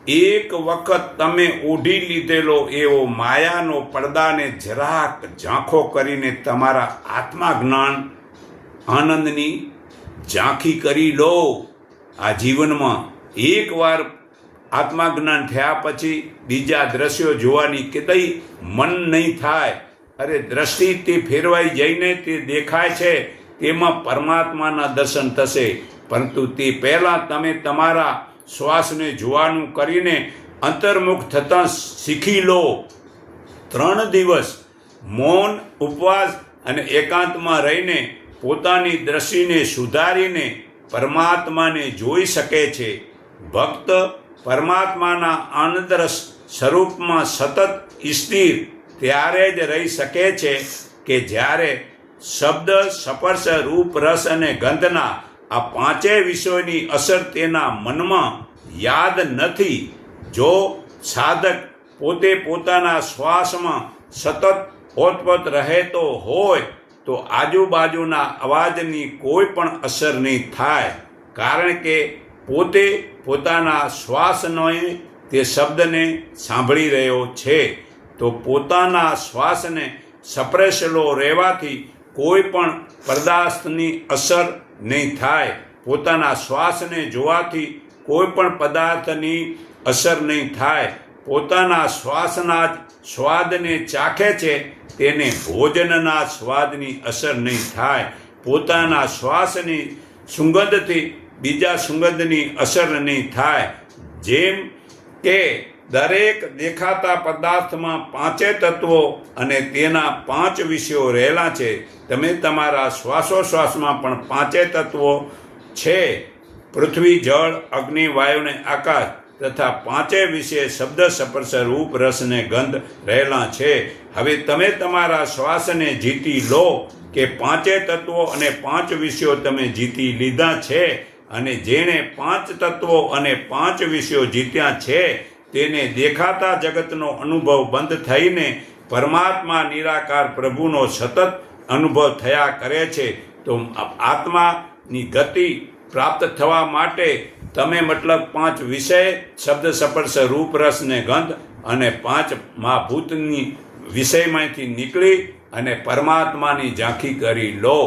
એક વખત તમે ઓઢી લીધેલો એવો માયાનો પડદાને જરાક ઝાંખો કરીને તમારા આત્મા જ્ઞાન આનંદની ઝાંખી કરી લો. આ જીવનમાં એકવાર આત્મા જ્ઞાન થયા પછી બીજા દ્રશ્યો જોવાની કદાય મન નહીં થાય. અરે દ્રષ્ટિ તે ફેરવાઈ જઈને તે દેખાય છે તેમાં પરમાત્માના દર્શન થશે. પરંતુ તે પહેલાં તમે તમારા શ્વાસને જોવાનું કરીને અંતર્મુખ થતાં શીખી લો. 3 દિવસ મૌન, ઉપવાસ અને એકાંતમાં રહીને પોતાની દ્રષ્ટિને સુધારીને પરમાત્માને જોઈ શકે છે. ભક્ત પરમાત્માના આનંદરસ સ્વરૂપમાં સતત સ્થિર ત્યારે જ રહી શકે છે કે જ્યારે શબ્દ, સ્પર્શ, રૂપ, રસ અને ગંધના આ 5 વિષયોની અસર તેના મનમાં યાદ નથી. જો સાધક પોતે પોતાના શ્વાસમાં સતત ઓતપ્રોત રહેતો હોય તો આજુબાજુના અવાજની કોઈ પણ અસર નહીં થાય, કારણ કે પોતે પોતાના શ્વાસનો તે શબ્દને સાંભળી રહ્યો છે. તો પોતાના શ્વાસને સપ્રેસેલો રહેવાથી કોઈ પણ પદાર્થની અસર નહીં થાય. પોતાના શ્વાસને જોવાથી કોઈ પણ પદાર્થની અસર નહીં થાય. પોતાના શ્વાસના જ સ્વાદને ચાખે છે તેને ભોજનના સ્વાદની અસર નહીં થાય. પોતાના શ્વાસની સુગંધથી બીજા સુગંધની અસર નહીં થાય. જેમ કે દરેક દેખાતા પદાર્થમાં 5 તત્વો અને તેના 5 વિષયો રહેલા છે, તમે તમારા શ્વાસોશ્વાસમાં પણ 5 તત્વો છે. પૃથ્વી, જળ, અગ્નિ, વાયુ અને આકાશ તથા 5 વિષય શબ્દ, સ્પર્શ, રૂપ, રસ અને ગંધ રહેલા છે. હવે તમે તમારા શ્વાસને જીતી લો કે 5 તત્વો અને 5 વિષયો તમે જીતી લીધા છે. અને જેણે 5 તત્વો અને 5 વિષયો જીત્યા છે તેને દેખાતા જગતનો અનુભવ બંધ થઈને પરમાત્મા નિરાકાર પ્રભુનો સતત અનુભવ થયા કરે છે. તો આત્માની ગતિ પ્રાપ્ત થવા માટે તમે મતલબ 5 વિષય શબ્દ, સ્પર્શ, રૂપ, રસ ને ગંધ અને 5 મહાભૂતની વિષયમાંથી નીકળી અને પરમાત્માની ઝાંખી કરી લો.